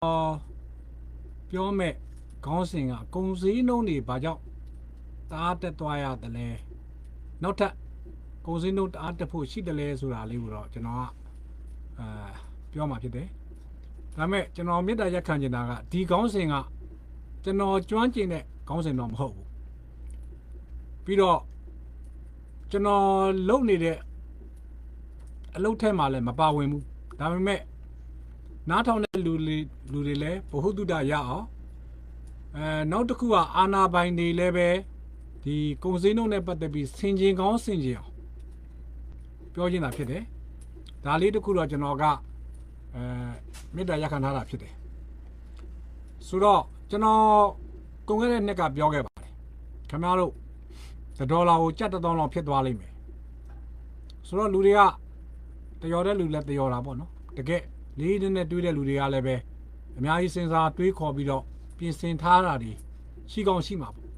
ပြောမဲ့ခေါင်းစဉ်ကကုံစည်းနှုံးတွေဘာကြောင့်တအားတက်သွားရတယ်လဲနောက်ထပ်ကုံစည်းနှုံးတအားတက်ဖို့ရှိတယ်လဲဆိုတာလေးကိုတော့ကျွန်တော်ကပြောမှာဖြစ်တယ်ဒါပေမဲ့ကျွန်တော်မေတ္တာရက်ခံနေတာကဒီခေါင်းစဉ်ကကျွန်တော်ကျွမ်းကျင်တဲ့ခေါင်းစဉ်တော့မဟုတ်ဘူးပြီးတော့ကျွန်တော်လုပ်နေတဲ့အလုပ်ထဲမှာလည်းမပါဝင်ဘူးဒါပေမဲ့နားထောင်တဲ့လူတွေလည်းဘ ഹു တုဒရအောင်နောက်တစ်ခုကအာနာပိုင်တွေလည်းပဲဒီကုံစင်းတို့နဲ့ပတ်သက်ပြီးဆင်ခြင်ကောင်းဆင်ခြင်အောင်ပြောချင်တာဖြစ်တယ်ဒါလေးတစ်ခုတော့ကျွန်တော်ကမေတ္တာရက်ခံထားတာဖြစ်တယ်ဆိုတော့ကျွန်တော်ကုန်ခဲ့တဲ့နှစ်ကပြောခဲ့ပါတယ်ခင်ဗျားတို့$ကိုကျပ်$လောက်ဖြစ်သွားလိမ့်မယ်ဆိုတော့လူတွေကတယောတဲ့လူလည်းတယောတာပေါ့နော်တကယ်လေးနဲ့တွေးတဲ့လူတွေကလည်းပဲအများကြီးစဉ်းစားတွေးခေါ်ပြီးတော့ပြင်ဆင်ထားတာတွေရှိကောင်းရှိမှာပေါ့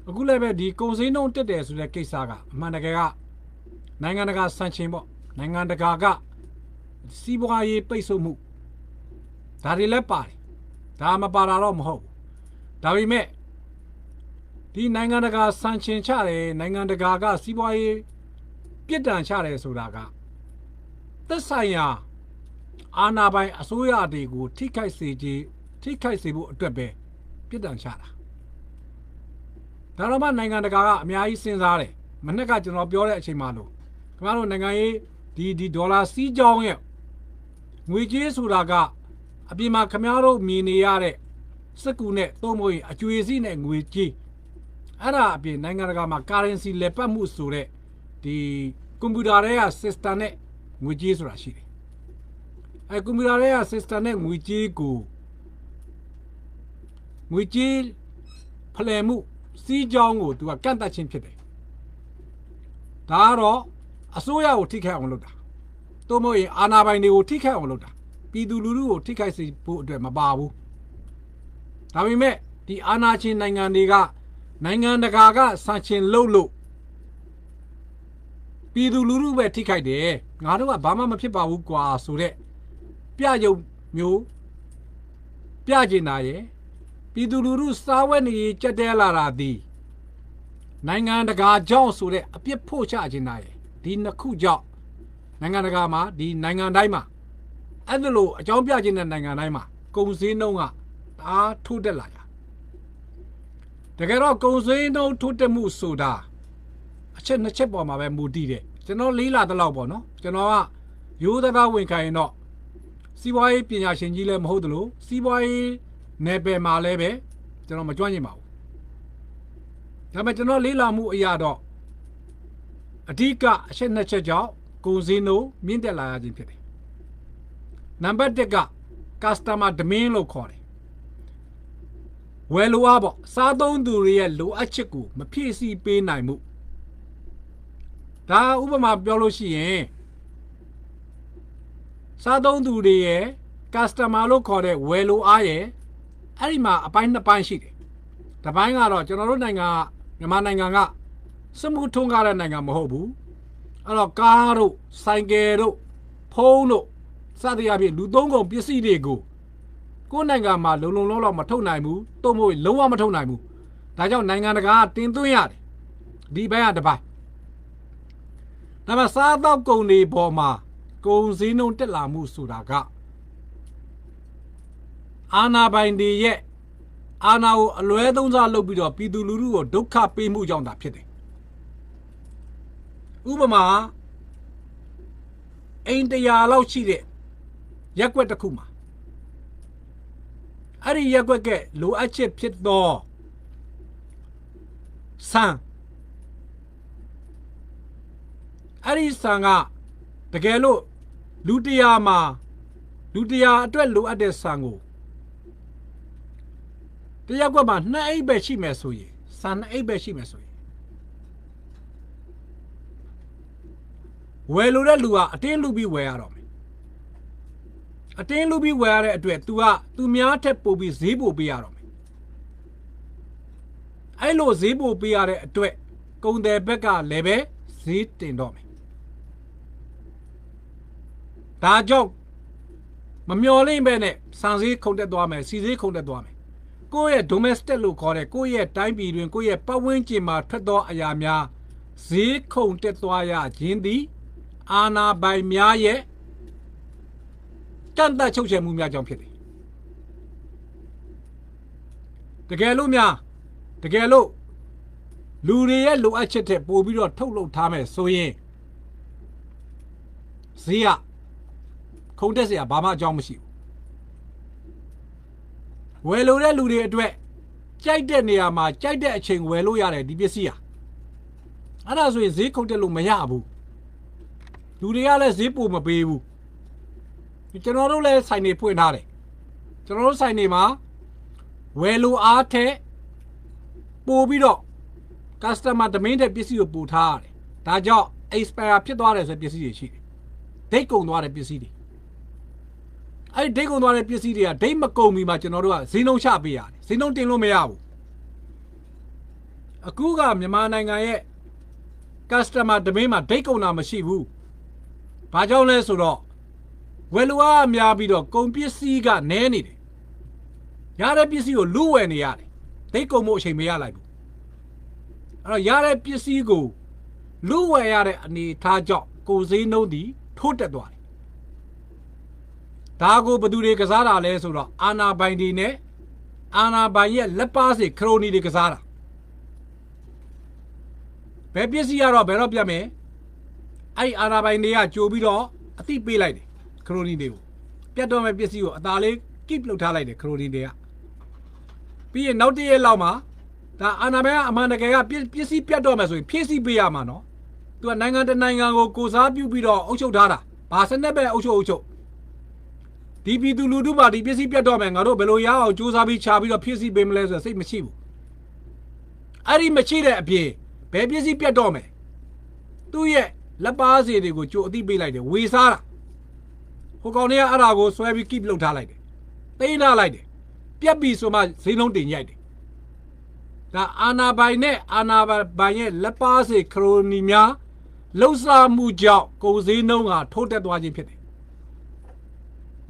အခုလည်းပဲဒီကုံစင်းနှုံးတက်တယ်ဆိုတဲ့ကိစ္စကအမှန်တကယ်ကနိုင်ငံတကာဆန့်ကျင်ပေါ့နိုင်ငံတကာကစီးပွားရေးပိတ်ဆို့မှုဒါတွေလည်းပါတယ်ဒါမပါတာတော့မဟုတ်ဘူးဒါပေမဲ့ဒီနိုင်ငံတကာဆန့်ကျင်ချတယ်နိုင်ငံတကာကစီးပွားရေးပြစ်ဒဏ်ချတယ်ဆိုတာကသက်ဆိုင်ရာအာဏာပိုင်အစိုးရတွေကိုထိခိုက်စေဖို့အတွက်ပဲပြစ်ဒဏ်ချတာဒါတော့မှနိုင်ငံတကာကအများကြီးစဉ်းစားတယ်မနေ့ကကျွန်တော်ပြောတဲ့အချိန်မှာလို့ခင်ဗျားတို့နိုင်ငံရေးဒီဒေါ်လာစီးကြောင်းရဲ့ငွေကြေးဆိုတာကအပြင်မှာခင်ဗျားတို့မြင်နေရတဲ့စက်ကူနဲ့သုံးဖို့အကျွေးစီးနဲ့ငွေကြေးအဲ့ဒါအပြင်နိုင်ငံတကာမှာ currency လဲပတ်မှုဆိုတဲ့ဒီကွန်ပျူတာတွေက system နဲ့ငွေကြေးဆိုတာရှိတယ်ကွန်ပျူတာတွေက system နဲ့ငွေကြေးကိုငွေကြေးဖလှယ်မှုစီးကြောင်းကိုသူကကန့်သတ်ခြင်းဖြစ်တယ်ဒါကတော့အစိုးရကိုထိခိုက်အောင်လုပ်တာသို့မဟုတ်ရင်အာဏာပိုင်တွေကိုထိခိုက်အောင်လုပ်တာပြည်သူလူထုကိုထိခိုက်စေဖို့အတွက်မပါဘူးဒါပေမဲ့ဒီအာဏာရှင်နိုင်ငံတွေကနိုင်ငံတကာကဆန့်ကျင်လို့ပြည်သူလူထုပဲထိခိုက်တယ်ငါတို့ကဘာမှမဖြစ်ပါဘူးကွာဆိုတဲ့ပြရုပ်မျိုးပြကျင်တာရဲ့ပြည်သူလူထုစားဝတ်နေကြက်တဲလာတာဒီနိုင်ငံတကာကြောင့်ဆိုတဲ့အပြစ်ဖို့ချခြင်းတာရဲ့ဒီနှစ်ခုကြောင့်နိုင်ငံတကာမှာဒီနိုင်ငံတိုင်းမှာအဲ့ဒါလို့အကြောင်းပြခြင်းတဲ့နိုင်ငံတိုင်းမှာကုန်စည်နှုန်းကအားထိုးတက်လာတာတကယ်တော့ကုန်စည်နှုန်းထိုးတက်မှုဆိုတာအချက်နှစ်ချက်ပေါ်မှာပဲမူတည်တယ်ကျွန်တော်လေးလာတဲ့လောက်ပေါ့နော်ကျွန်တော်ကရိုးသားဝင်ခိုင်းတော့စီးပွားရေးပညာရှင်ကြီးလည်းမဟုတ်သလိုစီးပွားရေးနယ်ပယ်မှာလည်းပဲကျွန်တော်မကြွန့်ကျင်ပါဘူးဒါပေမဲ့ကျွန်တော်လေးလာမှုအရာတော့အဓိကအချက်နှစ်ချက်ကြောင့်ကုန်စည်နှုန်းမြင့်တက်လာရခြင်းဖြစ်တယ်နံပါတ်1က customer demand လို့ခေါ်တယ်ဝယ်လိုအားပေါ့စားသုံးသူတွေရဲ့လိုအပ်ချက်ကိုမဖြည့်ဆည်းပေးနိုင်မှုဒါဥပမာပြောလို့ရှိရင်စားသုံးသူတွေရဲ့ customer လို့ခေါ်တဲ့ဝယ်လိုအားရဲ့အဲ့ဒီမှာအပိုင်းနှစ်ပိုင်းရှိတယ်တစ်ပိုင်းကတော့ကျွန်တော်တို့နိုင်ငံမြန်မာနိုင်ငံကစမှုထုံးကားတဲ့နိုင်ငံမဟုတ်ဘူးအဲ့တော့ကားတို့ဆိုင်ကယ်တို့ဖုန်းတို့စသဖြင့်လူသုံးကုန်ပစ္စည်းတွေကိုကိုယ်နိုင်ငံမှာလုံလောက်မထုတ်နိုင်ဘူးတို့မဟုတ်လုံးဝမထုတ်နိုင်ဘူးဒါကြောင့်နိုင်ငံတကာတင်သွင်းရတယ်ဒီဘက်ကတစ်ပိုင်းဒါမှစားသောက်ကုန်တွေပေါ်မှာကုန်စည်နှုန်းတက်လာမှုဆိုတာကအာဏာပိုင်တွေရဲ့အာဏာကိုအလွဲသုံးစားလုပ်ပြီးတော့ပြည်သူလူထုကိုဒုက္ခပေးမှုကြောင့်သာဖြစ်တယ်ဥပမာအိမ်100လောက်ရှိတဲ့ရက်ကွက်တစ်ခုမှာအဲ့ဒီရက်ကွက်ကလိုအပ်ချက်ဖြစ်သောဆန်အဲ့ဒီဆန်ကတကယ်လို့လူ100မှာလူ100အတွက်လိုအပ်တဲ့ဆန်ကိုတရက်ကွက်မှာ2အိတ်ပဲရှိမယ်ဆိုရင်ဆန်2အိတ်ပဲရှိမယ်ဆိုရင်ဝယ်လို့တဲ့လူကအတင်းလူပြီးဝယ်ရတော့မယ်အတင်းလူပြီးဝယ်ရတဲ့အတွက် तू များထက်ပိုပြီးဈေးပိုပေးရတော့မယ်အဲ့လိုဈေးပိုပေးရတဲ့အတွက်ကုန်တယ်ဘက်ကလည်းပဲဈေးတင်တော့မယ်ဒါကြောင့် မမျော်လင့်ပဲနဲ့စံစည်းခုန်တက်သွားမယ်စီစည်းခုန်တက်သွားမယ်ကိုယ့်ရဲ့ domestic လို့ခေါ်တဲ့ကိုယ့်ရဲ့တိုင်းပြည်တွင်ကိုယ့်ရဲ့ပတ်ဝန်းကျင်မှာထွက်သောအရာများဈေးခုန်တက်သွားရခြင်းသည်အာဏာပိုင်များရဲ့ကန့်သတ်ချုပ်ချယ်မှုများကြောင့်ဖြစ်တယ်တကယ်လို့လူတွေရဲ့လိုအပ်ချက်တဲ့ပို့ပြီးတော့ထုတ်လုပ်ထားမယ်ဆိုရင်ဈေးကခုန်တက်เสียဘာမှအကြောင်းမရှိဘူးဝယ်လို့တဲ့လူတွေအတွက်ကြိုက်တဲ့နေရာမှာကြိုက်တဲ့အချိန်ဝယ်လို့ရတယ်ဒီပစ္စည်းဟာအဲ့ဒါဆိုရင်ဈေးခုန်တက်လို့မရဘူးလူတွေကလည်းဈေးပိုမပေးဘူးကျွန်တော်တို့လည်းဆိုင်နေဖွင့်ထားတယ်ကျွန်တော်တို့ဆိုင်နေမှာဝယ်လို့အားထက်ပို့ပြီးတော့ customer demand တဲ့ပစ္စည်းကိုပို့ထားရတယ်ဒါကြောင့် expire ဖြစ်သွားတယ်ဆိုတဲ့ပစ္စည်းတွေရှိတယ်ဒိတ်ကုန်သွားတဲ့ပစ္စည်းတွေအဲ့ဒိတ်ကုန်သွားတဲ့ပစ္စည်းတွေကဒိတ်မကုန်မီမှာကျွန်တော်တို့ကဈေးနှုန်းချပေးရတယ်ဈေးနှုန်းတင်လို့မရဘူးအခုကမြန်မာနိုင်ငံရဲ့ customer demand မှာဒိတ်ကုန်တာမရှိဘူးဘာကြောင့်လဲဆိုတော့ဝယ်လိုအားများပြီးတော့ကုန်ပစ္စည်းကနည်းနေတယ်ရတဲ့ပစ္စည်းကိုလူဝယ်နေရတယ်ဒိတ်ကုန်မှုအချိန်မရလိုက်ဘူးအဲ့တော့ရတဲ့ပစ္စည်းကိုလူဝယ်ရတဲ့အနေထားကြောင့်ကုန်ဈေးနှုန်းသည်ထိုးတက်သွားတယ်ဒါကိုဘယ်သူတွေကစားတာလဲဆိုတော့အာနာပိုင်တွေနဲ့အာနာပိုင်ရဲ့လက်ပါစီခရိုနီတွေကစားတာဘယ်ပစ္စည်းကတော့ဘယ်တော့ပြတ်မယ်အဲ့အာနာပိုင်တွေကကြိုပြီးတော့အသိပေးလိုက်တယ်ခရိုနီတွေကိုပြတ်တော့မဲ့ပစ္စည်းကိုအသာလေး keep လုပ်ထားလိုက်တယ်ခရိုနီတွေကပြီးရင်နောက်တစ်ရက်လောက်မှာဒါအာနာပိုင်ကအမှန်တကယ်ကပစ္စည်းပြတ်တော့မယ်ဆိုရင်ဖြည့်ဆည်းပေးရမှာနော်သူကနိုင်ငံတနိုင်ငံကိုစားပြုပြီးတော့အုပ်ချုပ်ထားတာဘာစနစ်ပဲအုပ်ချုပ်ဒီပြည်သူလူထုပါဒီပစ္စည်းပြတ်တော့မယ်ငါတို့ဘယ်လိုရအောင်စူးစမ်းပြီးချပြီးတော့ဖြည့်ဆည်းပေးမလဲဆိုတော့စိတ်မရှိဘူးအဲ့ဒီမရှိတဲ့အပြင်ဘယ်ပစ္စည်းပြတ်တော့မယ်သူ့ရဲ့လက်ပါစီတွေကိုကြိုအသိပေးလိုက်တယ်ဝေစားတာဟိုကောင်တွေကအဲ့ဒါကိုဆွဲပြီး keep လုပ်ထားလိုက်တယ်သိမ်းထားလိုက်တယ်ပြတ်ပြီဆိုမှဈေးနှုန်းတင်ရိုက်တယ်ဒါအာနာပိုင်နဲ့အာနာပိုင်ရဲ့လက်ပါစီခရိုနီများလှုပ်ရှားမှုကြောင့်ကုန်ဈေးနှုန်းကထိုးတက်သွားခြင်းဖြစ်တယ်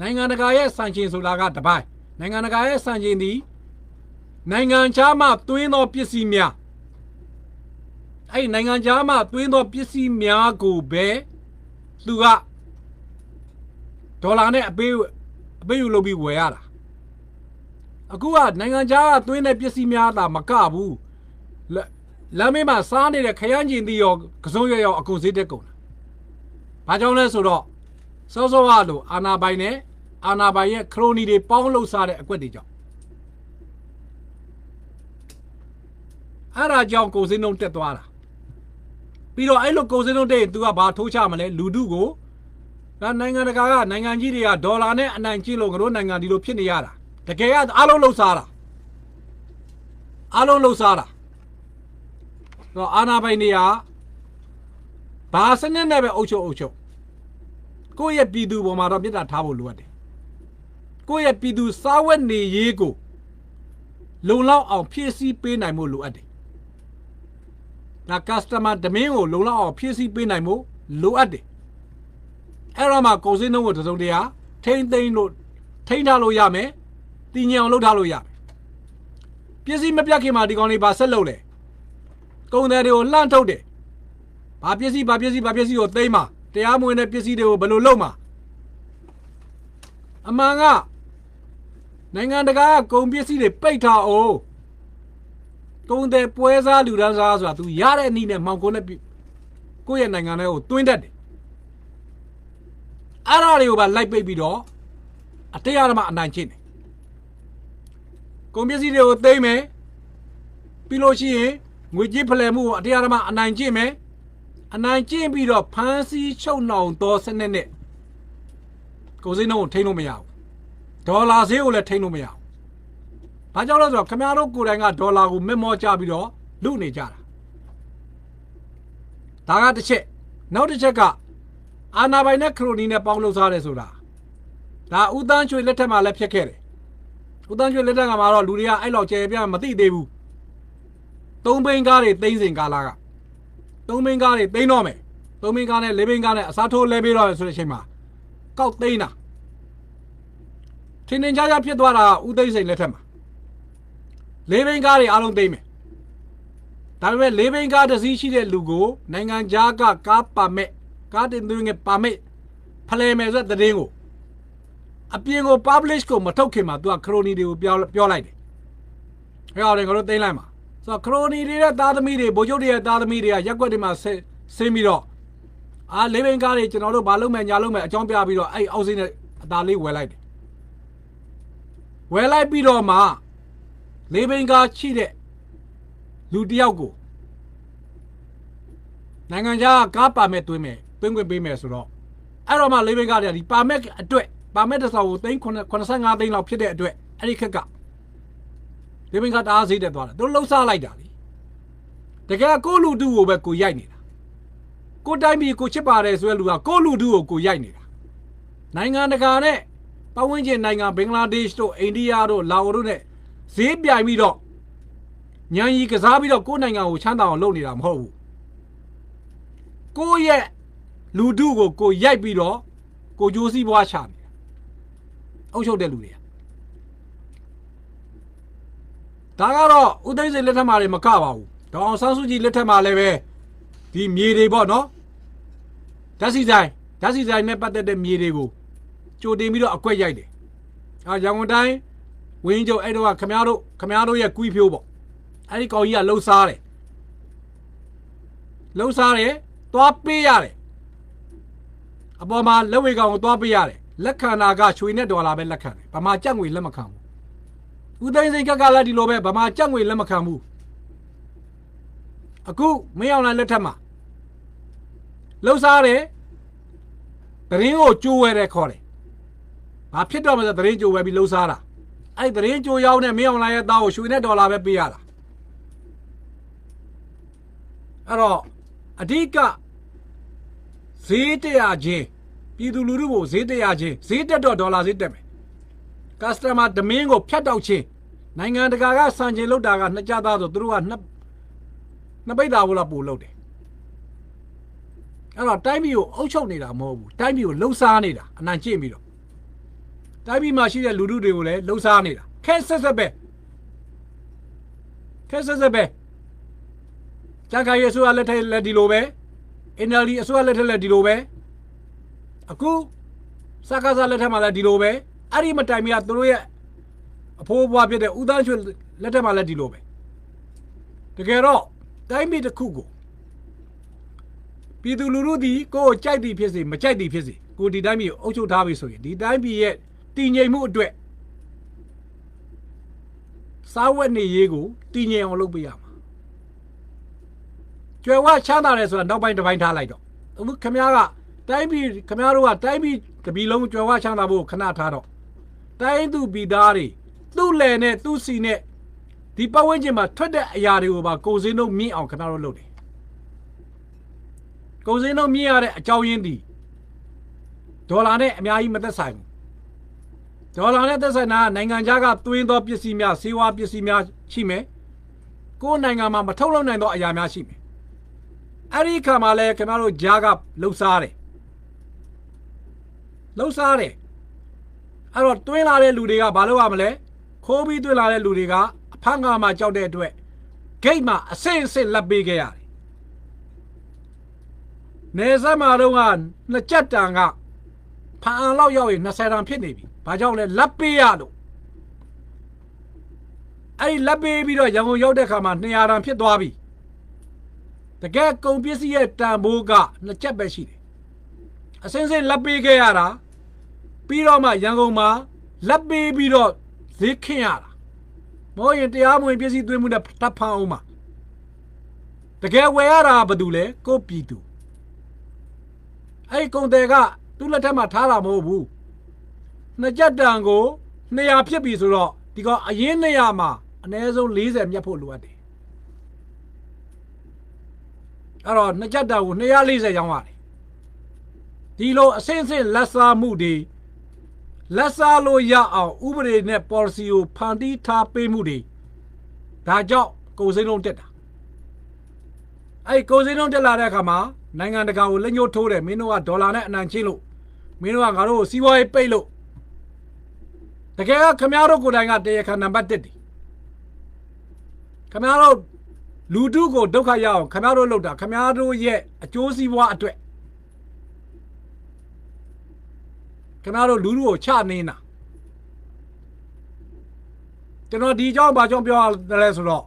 နိုင်ငံတကာရဲ့စံချိန်ဆိုတာကတပိုင်းနိုင်ငံတကာရဲ့စံချိန်သည်နိုင်ငံခြားမှသွင်းသောပစ္စည်းများအဲ့နိုင်ငံခြားမှသွင်းသောပစ္စည်းများကိုပဲသူကဒေါ်လာနဲ့အပေးယူလုပ်ပြီးဝယ်ရတာအခုကနိုင်ငံခြားကသွင်းတဲ့ပစ္စည်းများသာမကဘူးလမ်းမေးမှာစားနေတဲ့ခရမ်းကျင်သီးရောကစုံရောအကုန်ဈေးတက်ကုန်တာဘာကြောင့်လဲဆိုတော့စောစောကလို့အာနာပိုင်နဲ့အာနာပိုင်ရဲ့ခရိုနီတွေပေါင်းလှုပ်စားတဲ့အကွက်တွေကြောင့်အဲ့ဒါကြောင့်ကုန်စည်နှုန်းတက်သွားတာပြီးတော့အဲ့လိုကုန်စည်နှုန်းတက်ရင် तू ကဘာထိုးချမလဲလူထုကိုဒါနိုင်ငံတကာကနိုင်ငံကြီးတွေကဒေါ်လာနဲ့အနိုင်ကျင့်လို့ငါတို့နိုင်ငံဒီလိုဖြစ်နေရတာတကယ်ကအားလုံးလှုပ်စားတာတော့အာနာပိုင်တွေကဘာစနစ်နဲ့ပဲအုပ်ချုပ်ကိုယ့်ရဲ့ပြည်သူပေါ်မှာတော့ပြစ်တာထားဖို့လိုအပ်တယ်ကိုယ့်ရဲ့ပြည်သူစားဝတ်နေရေးကိုလုံလောက်အောင်ဖြည့်ဆည်းပေးနိုင်ဖို့လိုအပ်တယ်ဒါ customer demand ကိုလုံလောက်အောင်ဖြည့်ဆည်းပေးနိုင်ဖို့လိုအပ်တယ်အဲ့တော့မှကုန်စည်နှုန်းကိုတစုံတရာထိန်းထားလို့ရမယ်တည်ငြိမ်အောင်လုပ်ထားလို့ရမယ်ပစ္စည်းမပြတ်ခင်မှာဒီကောင်လေးဘာဆက်လုပ်လဲကုန်တယ်တွေကိုလှမ်းထုတ်တယ်ဘာပစ္စည်းကိုသိမ်းမှာတရားမဝင်တဲ့ပစ္စည်းတွေကိုဘယ်လိုလုပ်မှာအမှန်ကနိုင်ငံတကာကကုန်ပစ္စည်းတွေပိတ်ထားအောင်ကုန်တယ်ပွဲစားလူတန်းစားဆိုတာသူရတဲ့အနည်းနဲ့မှောင်ကုန်နဲ့ကိုယ့်ရဲ့နိုင်ငံထဲကိုတွင်းတတ်တယ်အဲ့ဒါတွေကိုပါလိုက်ပိတ်ပြီးတော့အတရားဓမ္မအနိုင်ကျင့်တယ်ကုန်ပစ္စည်းတွေကိုသိမ်းမယ်ပြီးလို့ရှိရင်ငွေကြေးဖလှယ်မှုကိုအတရားဓမ္မအနိုင်ကျင့်မယ်အနိုင်ကျင့်ပြီးတော့ဖမ်းဆီးချုပ်နှောင်သောစနစ်နဲ့ကုန်စည်နှုန်းကိုထိန်းလို့မရဘူးဒေါ်လာဈေးကိုလည်းထိန်းလို့မရဘူးဘာကြောင့်လဲဆိုတော့ခင်ဗျားတို့ကိုယ်တိုင်ကဒေါ်လာကိုမက်မောကြပြီးတော့လူနေကြတာဒါကတစ်ချက်နောက်တစ်ချက်ကအာနာပိုင်နဲ့ခရိုနီနဲ့ပေါင်းလုပ်စားတယ်ဆိုတာဒါဦးတန်းချွေလက်ထက်မှာလည်းဖြစ်ခဲ့တယ်ဦးတန်းချွေလက်ထက်ကမှာတော့လူတွေကအဲ့လောက်ကြဲပြမသိသေးဘူးသုံးဘိန်းကားတွေသိန်းစဉ်ကာလာကသုံးဘိန်းကားတွေသိန်းတော့မယ်သုံးဘိန်းကားနဲ့လေးဘိန်းကားနဲ့အစားထိုးလဲပေးတော့မယ်ဆိုတဲ့အချိန်မှာကောက်သိန်းတာ ထင်းထင်းရှားရှားဖြစ်သွားတာဦးသိန်းစိန်လက်ထက်မှာလေးဘင်းကားတွေအားလုံးသိမ်းမယ်ဒါပေမဲ့လေးဘင်းကားတစ်စီးရှိတဲ့လူကိုနိုင်ငံခြားကကားပါမစ်ကားတင်သွင်းတဲ့ပါမစ်ဖလှယ်မယ်ဆိုတဲ့သတင်းကိုအပြင်ကို publish ကိုမထုတ်ခင်မှာသူကခရိုနီတွေကိုပြောလိုက်တယ်။အဲ့ဒါတွေငါတို့သိမ်းလိုက်မှာဆိုတော့ခရိုနီတွေရဲ့သားသမီးတွေဗိုလ်ချုပ်တွေရဲ့သားသမီးတွေကရက်ွက်တွေမှာဆင်းပြီးတော့လေးဘင်းကားတွေကျွန်တော်တို့ဘာလုပ်မယ်ညာလုပ်မယ်အကြောင်းပြပြီးတော့အဲ့အောက်စိနဲ့အသာလေးဝယ်လိုက်တယ်ဝယ်လိုက်ပြီးတော့မှလေးဘင်းကားချိတဲ့လူတယောက်ကိုနိုင်ငံခြားကားပါမစ်သွင်းမယ်သွင်းခွင့်ပေးမယ်ဆိုတော့အဲ့တော့မှလေးဘင်းကားတွေကဒီပါမစ်အတွက်ပါမစ်တစ်စောင်ကို85သိန်းလောက်ဖြစ်တဲ့အတွက်အဲ့ဒီခက်ကလေးဘင်းကားတအားဈေးတက်သွားတယ်သူလှုပ်ရှားလိုက်တာလေတကယ်ကိုလူတူကိုပဲကိုရိုက်နေတာကိုတိုင်းပြည်ကိုချစ်ပါတယ်ဆိုတဲ့လူကကိုလူတူကိုရိုက်နေတာနိုင်ငံတကာနဲ့ပတ်ဝန်းကျင်နိုင်ငံဘင်္ဂလားဒေ့ရှ်တို့အိန္ဒိယတို့လာအိုတို့နဲ့ဈေးပြိုင်ပြီးတော့ညံရီကစားပြီးတော့ကိုနိုင်ငံကိုချမ်းသာအောင်လုပ်နေတာမဟုတ်ဘူးကိုရဲ့လူထုကိုရိုက်ပြီးတော့ကိုကြိုးစည်းပွားချနေတာအုပ်ချုပ်တဲ့လူတွေကဒါကတော့ဦးသိန်းစိန်လက်ထက်မှာလည်းမကပါဘူးဒေါအောင်ဆန်းစုကြည်လက်ထက်မှာလည်းပဲဒီမြေတွေပေါ့နော်ဓာတ်ဆီဆိုင်နဲ့ပတ်သက်တဲ့မြေတွေကိုကြိုတင်ပြီးတော့အကွက်ရိုက်တယ်ရန်ကုန်တိုင်းဝင်းကျုပ်အဲ့တော့ခမားတို့ရဲ့ကွီးဖြိုးပေါ့အဲ့ဒီကောင်ကြီးကလှုပ်ရှားတယ်သွားပေးရတယ်အပေါ်မှာလက်ဝဲကောင်ကိုသွားပေးရတယ်လက်ခံတာကရွှေနဲ့ဒေါ်လာပဲလက်ခံတယ်ဗမာကြက်ငွေလက်မခံဘူးဦးသိန်းစိန်ကလည်းဒီလိုပဲဗမာကြက်ငွေလက်မခံဘူးအခုမင်းအောင်လှိုင်လက်ထက်မှာလှုပ်ရှားတယ်သတင်းကိုကြိုးဝဲတယ်ခေါ်တယ်ဘာဖြစ်တော့မှဆိုသတင်းကြိုးဝဲပြီးလှုပ်ရှားတာအဲ့သတင်းကြိုးရောက်နဲ့မင်းအောင်လှိုင်ရဲ့သားကိုရွှေနဲ့ဒေါ်လာပဲပေးရတာအဲ့တော့အဓိကဈေးတရားချင်းပြည်သူလူထုကိုဈေးတရားချင်းဈေးတက်တော့ဒေါ်လာဈေးတက်မယ် customer demand ကိုဖြတ်တောက်ချင်းနိုင်ငံတကာကစံချိန်လောက်တာကနှစ်ကြသားဆိုသူတို့ကနှစ်ပိတ်သားဘလို့ပို့လောက်တယ်အဲ့တော့တိုင်းပြည်ကိုအုပ်ချုပ်နေတာမဟုတ်ဘူးတိုင်းပြည်ကိုလှုပ်ရှားနေတာအနိုင်ကျင့်ပြီးတော့တိုင်းပြည်မှာရှိတဲ့လူထုတွေကိုလည်းလှုပ်ရှားနေတာခဲဆက်ဆက်ပဲကြံခိုင်ရဆိုရလက်ထက်လက်ဒီလိုပဲ NLD အစိုးရလက်ထက်လက်ဒီလိုပဲအခုစကားစားလက်ထက်မှာလည်းဒီလိုပဲအဲ့ဒီမတိုင်မီကသူတို့ရဲ့အဖိုးဘွားဖြစ်တဲ့ဦးသားရွှေလက်ထက်မှာလည်းဒီလိုပဲတကယ်တော့တိုင်းပြည်တစ်ခုကိုပြည်သူလူထုဒီကိုယ်ကြိုက်သည်ဖြစ်စေမကြိုက်သည်ဖြစ်စေကိုဒီတိုင်းပြည်ကိုအုပ်ချုပ်ထားပြီဆိုရင်ဒီတိုင်းပြည်ရဲ့တည်ငြိမ်မှုအတွက်စားဝတ်နေရေးကိုတည်ငြိမ်အောင်လုပ်ပေးရမှာကြွယ်ဝချမ်းသာတယ်ဆိုတာနောက်ပိုင်းတစ်ပိုင်းထားလိုက်တော့အခုခမည်းကတိုင်းပြည်ခမည်းတို့ကတိုင်းပြည်တပြည်လုံးကြွယ်ဝချမ်းသာဖို့ခဏထားတော့တိုင်းသူပြည်သားတွေသူ့လယ်နဲ့သူ့စီနဲ့ဒီပတ်ဝန်းကျင်မှာထွက်တဲ့အရာတွေကိုပါကုန်စည်နှုန်းမြင့်အောင်ခဏတော့လုပ်တယ်ကုန်စည်နှုန်းမြင့်ရတဲ့အကြောင်းရင်းဒီဒေါ်လာနဲ့အများကြီးမသက်ဆိုင်ဘူးဒေါ်လာနဲ့သက်ဆိုင်တာနိုင်ငံခြားကသွင်းသောပစ္စည်းများဆေးဝါးပစ္စည်းများရှိမယ်ကိုယ်နိုင်ငံမှာမထုတ်လုပ်နိုင်သောအရာများရှိမယ်အဲ့ဒီခါမှာလဲခင်ဗျားတို့ဂျားကလှုပ်ရှားတယ်အဲ့တော့တွင်းလာတဲ့လူတွေကဘာလုပ်ရမလဲခိုးပြီးတွင်းလာတဲ့လူတွေကအဖမ်းကားမှာကြောက်တဲ့အတွက်ဂိတ်မှာအဆင့်လက်ပေးခဲ့ရတယ်နေဆက်မှာတော့နှစ်ကြက်တန်ကဖန်အောင်လောက်ရောက်ရင်20တန်ဖြစ်နေပြီဘာကြောင့်လဲလက်ပေးရလို့အဲ့ဒီလက်ပေးပြီးတော့ရန်ကုန်ရောက်တဲ့ခါမှာ200တန်ဖြစ်သွားပြီတကယ်ကုန်ပစ္စည်းရဲ့တန်ဖိုးကနှစ်ကြက်ပဲရှိတယ်အစင်းစင်းလက်ပေးခဲ့ရတာပြီးတော့မှရန်ကုန်မှာလက်ပေးပြီးတော့ဈေးခင်းရတာမဟုတ်ရင်တရားမဝင်ပစ္စည်းသွင်းမှုနဲ့တပ်ဖမ်းအောင်မှာတကယ်ဝယ်ရတာဘာတူလဲကိုပြည်သူအဲ့ကုန်တယ်ကသူ့လက်ထက်မှာထားတာမဟုတ်ဘူးနှစ်ကြက်တန်ကို200ဖြစ်ပြီဆိုတော့ဒီကောင်အရင်200မှာအနည်းဆုံး40မြတ်ဖို့လိုအပ်တယ်အဲ့တော့နှစ်ကြက်တန်ကို240ရောင်းရတယ်ဒီလိုအစင်းစင်းလက်စားမှုတွေလက်စားလို့ရအောင်ဥပဒေနဲ့ policy ကိုဖန်တီးထားပေးမှုတွေဒါကြောင့်ကုန်စည်နှုန်းတက်တာအဲ့ကုန်စည်နှုန်းတက်လာတဲ့အခါမှာနိုင်ငံတကာကိုလက်ညှိုးထိုးတယ်မင်းတို့ကဒေါ်လာနဲ့အနိုင်ချင်းလို့မင်းတို့ကငါတို့ကိုစီးပွားရေးပိတ်လို့ တကယ်ကခမရတို့ကိုယ်တိုင်ကတရားခံနံပါတ်1တယ်ခမရတို့လူတုကိုဒုက္ခရအောင်ခမရတို့လုပ်တာခမရတို့ရဲ့အကျိုးစီးပွားအတွက်ခမရတို့လူထုကိုချနေတာကျွန်တော်ဒီအကြောင်းဘာကြောင့်ပြောရလဲဆိုတော့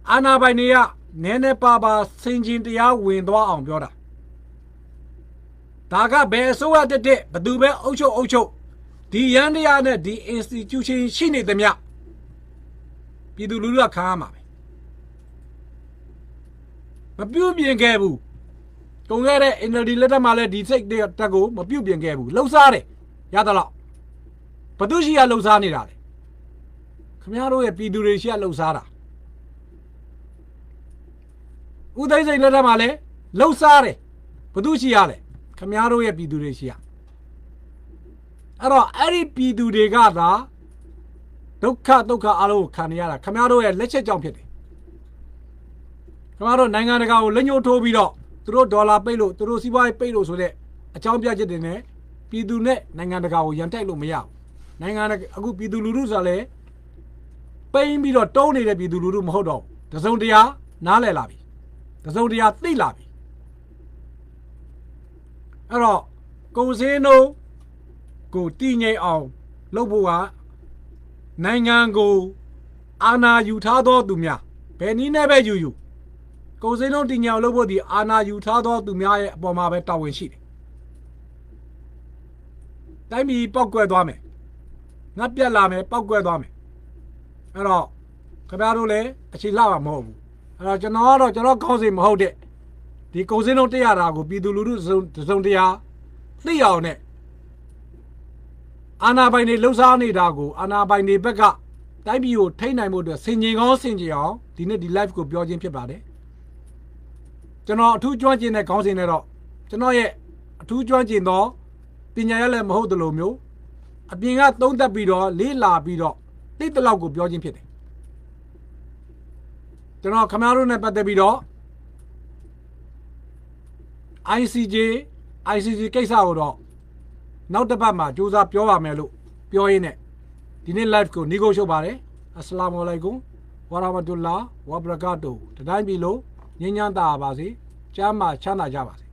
အာနာပိုင်တွေကနည်းနည်းပါပါစင်ကျင်တရားဝင်သွားအောင်ပြောတာဒါကဘယ်အစိုးရတက်ဘသူပဲအုပ်ချုပ်ဒီရန်တရားနဲ့ဒီ institution ရှိနေသမျှပြည်သူလူထုကခံရမှာပဲမပြုတ်ပြင်ခဲ့ဘူးကုန်ခဲ့တဲ့ NLD လက်ထက်မှာလည်းဒီစိတ်တက်ကိုမပြုတ်ပြင်ခဲ့ဘူးလှုပ်ရှားတယ်ရသလောက်ဘသူရှိရလှုပ်ရှားနေတာလေခင်ဗျားတို့ရဲ့ပြည်သူတွေရှိရလှုပ်ရှားတာဦးသိန်းစိန်လက်ထက်မှာလည်းလှုပ်ရှားတယ်ဘသူရှိရလဲခင်ဗျားတို့ရဲ့ပြည်သူတွေရှိရအဲ့တော့အဲ့ဒီပြည်သူတွေကသာဒုက္ခအလုံးကိုခံရတာခင်ဗျားတို့ရဲ့လက်ချက်ကြောင့်ဖြစ်တယ်ခင်ဗျားတို့နိုင်ငံတကာကိုလက်ညှိုးထိုးပြီးတော့သူတို့ဒေါ်လာပိတ်လို့သူတို့စီးပွားရေးပိတ်လို့ဆိုတဲ့အကြောင်းပြချက်တွေနဲ့ပြည်သူနဲ့နိုင်ငံတကာကိုရန်တိုက်လို့မရဘူးနိုင်ငံအခုပြည်သူလူထုဆိုလဲပိန်းပြီးတော့တုံးနေတဲ့ပြည်သူလူထုမဟုတ်တော့ဘူးတစုံတရာနားလည်လာပြီတစုံတရာသိလာပြီအဲ့တော့ကုန်စည်နှုန်းကိုတည်ငြိမ်အောင်လုပ်ဖို့ကနိုင်ငံကိုအာဏာယူထားသောသူများဘယ်နည်းနဲ့ပဲယူကုန်စည်နှုန်းတည်ငြိမ်အောင်လုပ်ဖို့ဒီအာဏာယူထားသောသူများရဲ့အပေါ်မှာပဲတာဝန်ရှိတယ်တိုင်းပြည်ပောက်ကွဲသွားမယ်ငတ်ပြတ်လာမယ်ပောက်ကွဲသွားမယ်အဲ့တော့ခင်ဗျားတို့လည်းအခြေလှမှာမဟုတ်ဘူးအဲ့တော့ကျွန်တော်ကောင်းစီမဟုတ်တဲ့ဒီကုန်စည်နှုန်းတက်ရတာကိုပြည်သူလူထုစုံတရားသိအောင်နဲ့အာဏာပိုင်တွေလှုပ်ရှားနေတာကိုအာဏာပိုင်တွေဘက်ကတိုင်းပြည်ကိုထိန်းနိုင်ဖို့အတွက်ဆင်ခြင်ကောင်းဆင်ခြင်အောင်ဒီနေ့ဒီ live ကိုပြောခြင်းဖြစ်ပါတယ်ကျွန်တော်အထူးကျွမ်းကျင်တဲ့ခေါင်းစဉ်နဲ့တော့ကျွန်တော်ရဲ့အထူးကျွမ်းကျင်သောပညာရလည်းမဟုတ်သလိုမျိုးအပြင်ကသုံးသပ်ပြီးတော့လေးလာပြီးတော့တိတ်တလောက်ကိုပြောခြင်းဖြစ်တယ်ကျွန်တော်ခမားတို့နဲ့ပတ်သက်ပြီးတော့ ICJ ကိစ္စကိုတော့နောက်တစ်ပတ်မှာစူးစမ်းပြောပါမယ်လို့ပြောရင်းနဲ့ဒီနေ့ live ကိုညီကိုရှုပ်ပါတယ်အစ္စလာမ်အလိုင်ကွမ်ဝါရာမတ်တူလာဝါဘရကာတူတတိုင်းပြည်လို့ငြိမ်းချမ်းသာပါစေကျမ်းမာချမ်းသာကြပါစေ